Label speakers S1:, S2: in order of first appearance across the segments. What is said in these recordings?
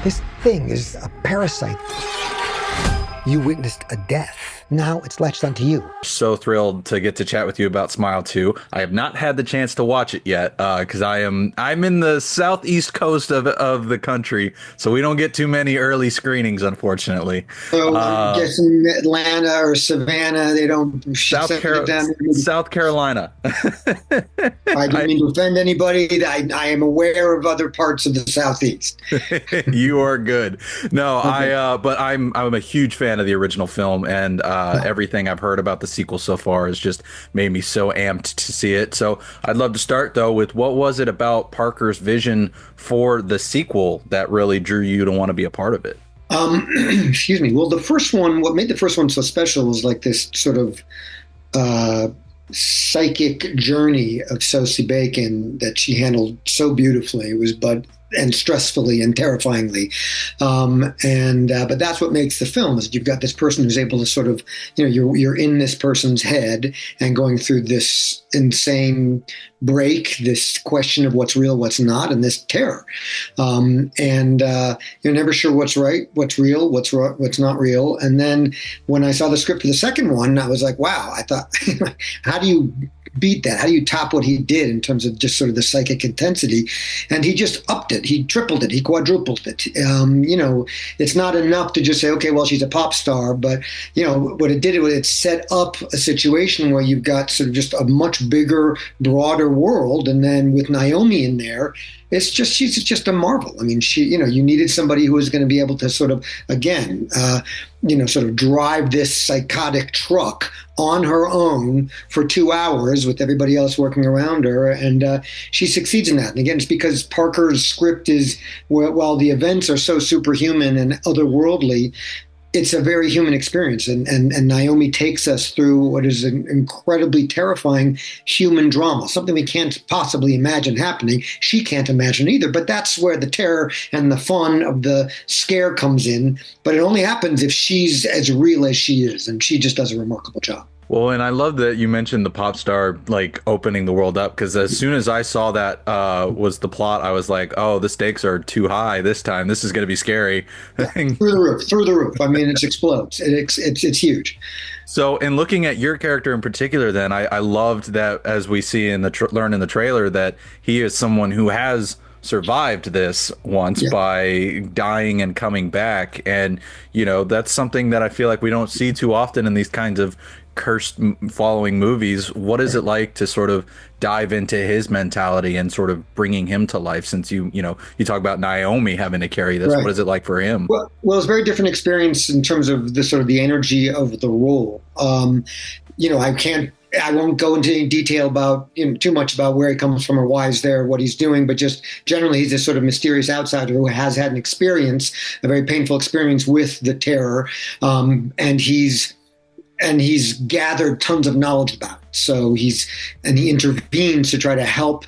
S1: This thing is a parasite. You witnessed a death. Now it's latched onto you.
S2: So thrilled to get to chat with you about Smile 2. I have not had the chance to watch it yet because I'm in the southeast coast of the country, so we don't get too many early screenings, unfortunately.
S3: So I'm guessing Atlanta or Savannah, they don't send it down.
S2: South Carolina.
S3: I don't mean to offend anybody. I am aware of other parts of the Southeast.
S2: You are good. No,
S3: Okay.
S2: but I'm a huge fan of the original film, and everything I've heard about the sequel so far has just made me so amped to see it. So I'd love to start though with what was it about Parker's vision for the sequel that really drew you to want to be a part of it?
S3: Excuse me. Well, the first one, what made the first one so special was like this sort of psychic journey of Sosie Bacon that she handled so beautifully. It was and stressfully and terrifyingly, but that's what makes the film is you've got this person who's able to sort of, you're in this person's head and going through this insane break, this question of what's real, what's not, and this terror, and you're never sure what's right, what's real, what's not real. And then when I saw the script for the second one, I was like, wow, I thought, how do you beat that? How do you top what he did in terms of just sort of the psychic intensity? And he just upped it. He tripled it. He quadrupled it. It's not enough to just say, okay, well, she's a pop star, but what it did was it set up a situation where you've got sort of just a much bigger, broader world. And then with Naomi in there, she's just a marvel. I mean, you needed somebody who was going to be able to sort of, again, sort of drive this psychotic truck on her own for 2 hours with everybody else working around her. And she succeeds in that. And again, it's because Parker's script is, while the events are so superhuman and otherworldly, it's a very human experience. And Naomi takes us through what is an incredibly terrifying human drama, something we can't possibly imagine happening. She can't imagine either. But that's where the terror and the fun of the scare comes in. But it only happens if she's as real as she is. And she just does a remarkable job.
S2: Well, and I love that you mentioned the pop star like opening the world up, because as soon as I saw that was the plot, I was like, oh, the stakes are too high this time. This is going to be scary.
S3: Through the roof. I mean, it explodes. It's huge.
S2: So, in looking at your character in particular, then I loved that, as we see in learn in the trailer, that he is someone who has survived this once by dying and coming back. And, that's something that I feel like we don't see too often in these kinds of cursed following movies. What is it like to sort of dive into his mentality and sort of bringing him to life, since you talk about Naomi having to carry this? Right. What is it like for him?
S3: Well, it's a very different experience in terms of the sort of the energy of the role. I won't go into any detail about too much about where he comes from or why he's there, what he's doing, but just generally he's this sort of mysterious outsider who has had a very painful experience with the terror, and he's gathered tons of knowledge about it. So he intervenes to try to help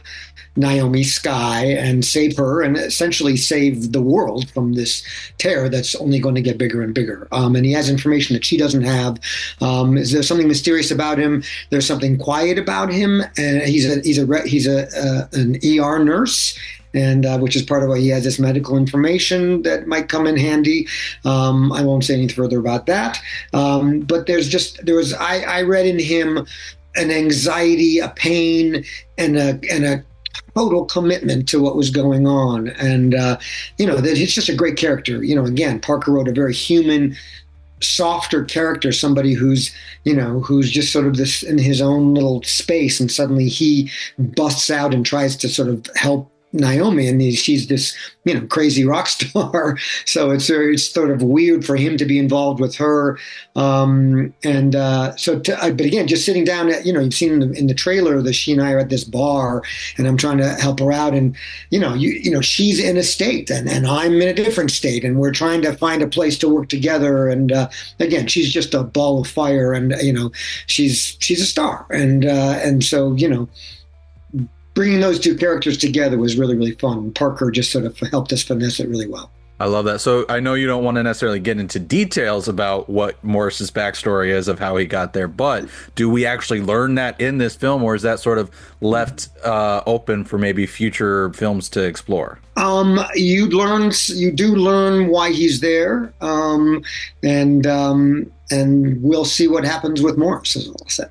S3: Naomi Scott and save her and essentially save the world from this terror that's only going to get bigger and bigger. And he has information that she doesn't have. Is there something mysterious about him? There's something quiet about him. And he's an ER nurse. And which is part of why he has this medical information that might come in handy. I won't say anything further about that. But I read in him an anxiety, a pain, and a total commitment to what was going on. And that he's just a great character. Again, Parker wrote a very human, softer character, somebody who's just sort of this in his own little space, and suddenly he busts out and tries to sort of help Naomi, and she's this crazy rock star. So it's sort of weird for him to be involved with her. But again, just sitting down at, you've seen in the trailer that she and I are at this bar, and I'm trying to help her out, and she's in a state, and I'm in a different state, and we're trying to find a place to work together. And again, she's just a ball of fire, and she's a star, and so bringing those two characters together was really, really fun. Parker just sort of helped us finesse it really well.
S2: I love that. So I know you don't want to necessarily get into details about what Morris's backstory is of how he got there, but do we actually learn that in this film, or is that sort of left open for maybe future films to explore?
S3: You do learn why he's there, and we'll see what happens with Morris, is what I'll say.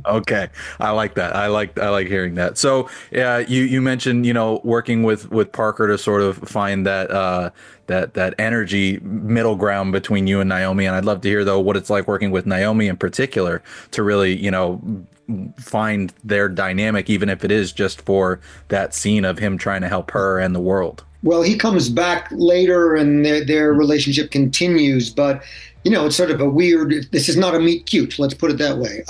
S2: Okay, I like that. I like hearing that. So, you mentioned working with Parker to sort of find that that energy middle ground between you and Naomi, and I'd love to hear though what it's like working with Naomi in particular to really find their dynamic, even if it is just for that scene of him trying to help her and the world.
S3: Well, he comes back later, and their relationship continues, but it's sort of a weird. This is not a meet cute. Let's put it that way.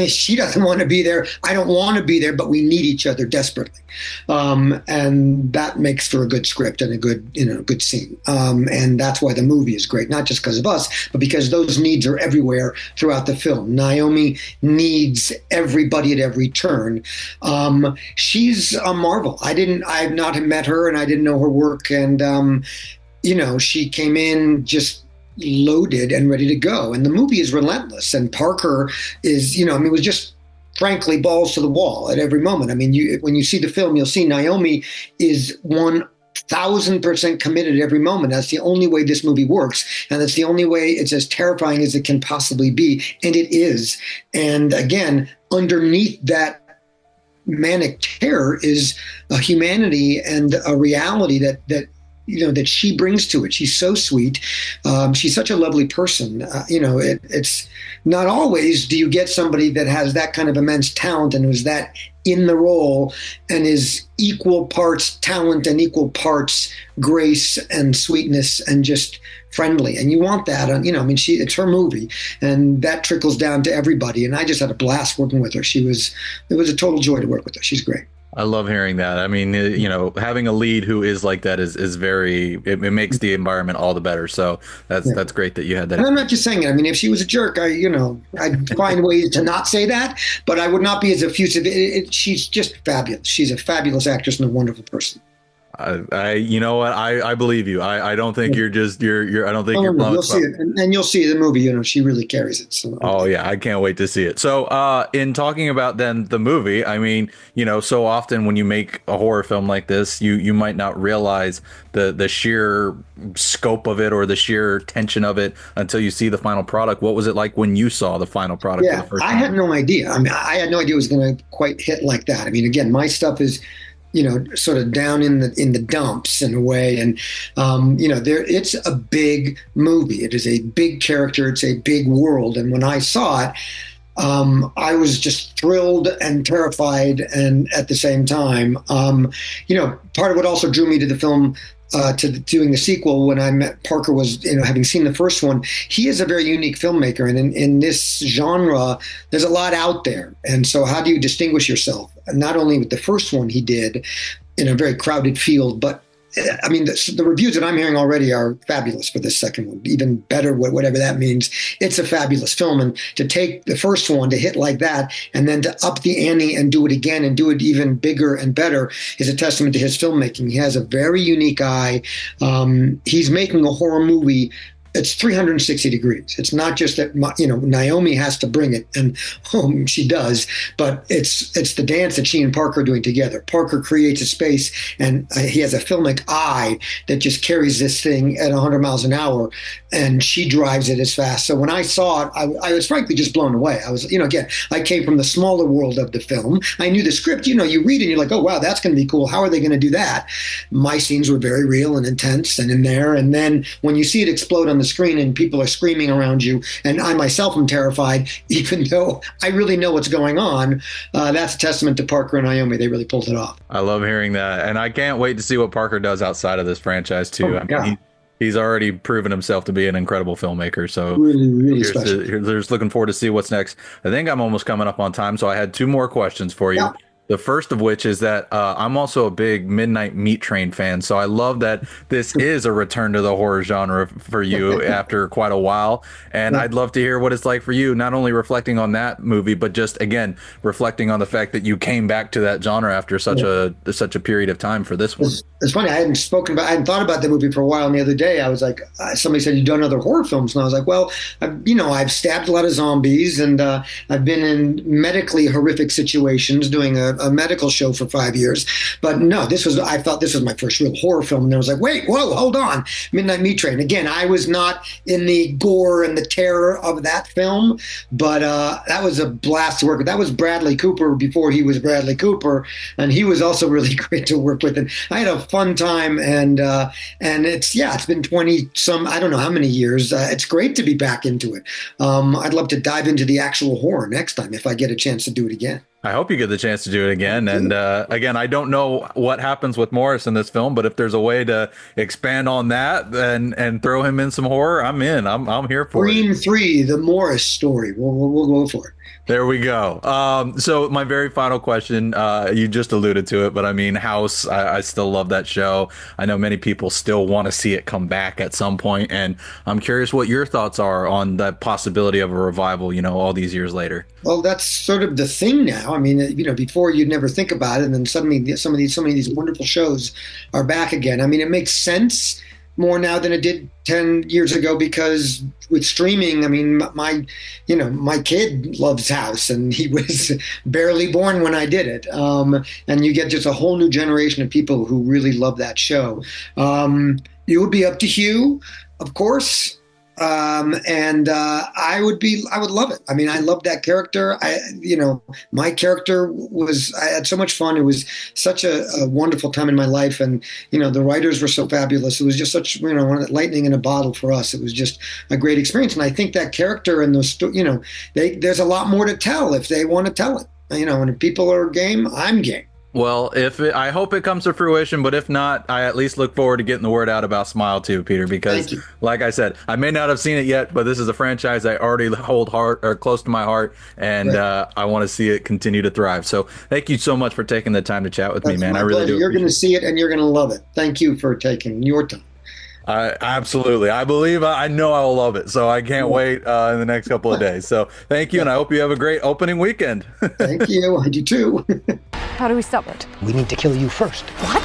S3: She doesn't want to be there. I don't want to be there, but we need each other desperately, and that makes for a good script and a good scene. And that's why the movie is great, not just because of us, but because those needs are everywhere throughout the film. Naomi needs everybody at every turn. She's a marvel. I've not met her, and I didn't know her work, and she came in just loaded and ready to go. And the movie is relentless. And Parker is, was just frankly balls to the wall at every moment. I mean, when you see the film, you'll see Naomi is 1,000% committed every moment. That's the only way this movie works. And that's the only way it's as terrifying as it can possibly be. And it is. And again, underneath that manic terror is a humanity and a reality that she brings to it. She's so sweet. She's such a lovely person. It's not always do you get somebody that has that kind of immense talent and who's that in the role and is equal parts talent and equal parts grace and sweetness and just friendly. And you want that. It's her movie, and that trickles down to everybody. And I just had a blast working with her. It was a total joy to work with her. She's great.
S2: I love hearing that. I mean, having a lead who is like that is very, it makes the environment all the better. So that's great that you had that.
S3: And I'm not just saying it. I mean, if she was a jerk, I'd find ways to not say that, but I would not be as effusive. She's just fabulous. She's a fabulous actress and a wonderful person.
S2: You know what? I believe you. I don't think you're I don't think you're blowing.
S3: You'll see it, and you'll see the movie. She really carries it. So.
S2: Oh yeah, I can't wait to see it. So, in talking about then the movie, I mean, so often when you make a horror film like this, you might not realize the sheer scope of it or the sheer tension of it until you see the final product. What was it like when you saw the final product?
S3: Yeah,
S2: for the first
S3: I
S2: time?
S3: had no idea. I mean, I had no idea it was going to quite hit like that. I mean, again, my stuff is sort of down in the dumps in a way. And, it's a big movie. It is a big character. It's a big world. And when I saw it, I was just thrilled and terrified. And at the same time, part of what also drew me to the film, to doing the sequel when I met Parker was, having seen the first one, he is a very unique filmmaker. And in this genre, there's a lot out there. And so how do you distinguish yourself? Not only with the first one he did in a very crowded field, but I mean, the reviews that I'm hearing already are fabulous for this second one, even better, whatever that means. It's a fabulous film. And to take the first one to hit like that and then to up the ante and do it again and do it even bigger and better is a testament to his filmmaking. He has a very unique eye. He's making a horror movie. It's 360 degrees. It's not just that, Naomi has to bring it, and she does, but it's the dance that she and Parker are doing together. Parker creates a space, and he has a filmic eye that just carries this thing at 100 miles an hour, and she drives it as fast. So when I saw it, I was frankly just blown away. I was, again, I came from the smaller world of the film. I knew the script. You read it and you're like, oh, wow, that's going to be cool. How are they going to do that? My scenes were very real and intense and in there. And then when you see it explode on the screen and people are screaming around you, and I myself am terrified, even though I really know what's going on, that's a testament to Parker and Naomi. They really pulled it off.
S2: I love hearing that. And I can't wait to see what Parker does outside of this franchise, too. He's already proven himself to be an incredible filmmaker. So
S3: really special.
S2: Just looking forward to see what's next. I think I'm almost coming up on time, so I had two more questions for you.
S3: Yeah.
S2: The first of which is that I'm also a big Midnight Meat Train fan, so I love that this is a return to the horror genre for you after quite a while. And
S3: Yeah.
S2: I'd love to hear what it's like for you, not only reflecting on that movie, but just again reflecting on the fact that you came back to that genre after such a period of time for this one.
S3: It's funny. I hadn't thought about that movie for a while. And the other day, I was like, somebody said you've done other horror films, and I was like, well, I've stabbed a lot of zombies, and I've been in medically horrific situations doing a medical show for 5 years. But no, I thought this was my first real horror film, and I was like, wait, whoa, hold on, Midnight Meat Train. Again, I was not in the gore and the terror of that film, but that was a blast to work with. That was Bradley Cooper before he was Bradley Cooper, and he was also really great to work with. And I had a fun time, and it's been 20 some, I don't know how many years. It's great to be back into it. I'd love to dive into the actual horror next time if I get a chance to do it again.
S2: I hope you get the chance to do it again. And again, I don't know what happens with Morris in this film, but if there's a way to expand on that and throw him in some horror, I'm in. I'm here for
S3: Scream
S2: it.
S3: 3, the Morris story. We'll go for it.
S2: There we go. So my very final question, you just alluded to it, but I mean, House, I still love that show. I know many people still want to see it come back at some point, and I'm curious what your thoughts are on the possibility of a revival, all these years later.
S3: Well, that's sort of the thing now. I mean, before you'd never think about it, and then suddenly so many of these wonderful shows are back again. I mean, it makes sense more now than it did 10 years ago, because with streaming, I mean, my kid loves House, and he was barely born when I did it. And you get just a whole new generation of people who really love that show. It would be up to Hugh, of course. I would love it. I mean, I love that character. My character I had so much fun. It was such a wonderful time in my life. And, the writers were so fabulous. It was just such, lightning in a bottle for us. It was just a great experience. And I think that character and those, there's a lot more to tell if they want to tell it, and if people are game, I'm game.
S2: Well, I hope it comes to fruition, but if not, I at least look forward to getting the word out about Smile 2, Peter, because like I said, I may not have seen it yet, but this is a franchise I already hold close to my heart, and right. I want to see it continue to thrive. So thank you so much for taking the time to chat with me, man. I really do.
S3: You're going to see it and you're going to love it. Thank you for taking your time.
S2: Absolutely. I know I will love it. So I can't wait in the next couple of days. So thank you. And I hope you have a great opening weekend.
S3: Thank you. I do too.
S4: How do we stop it?
S1: We need to kill you first.
S4: What?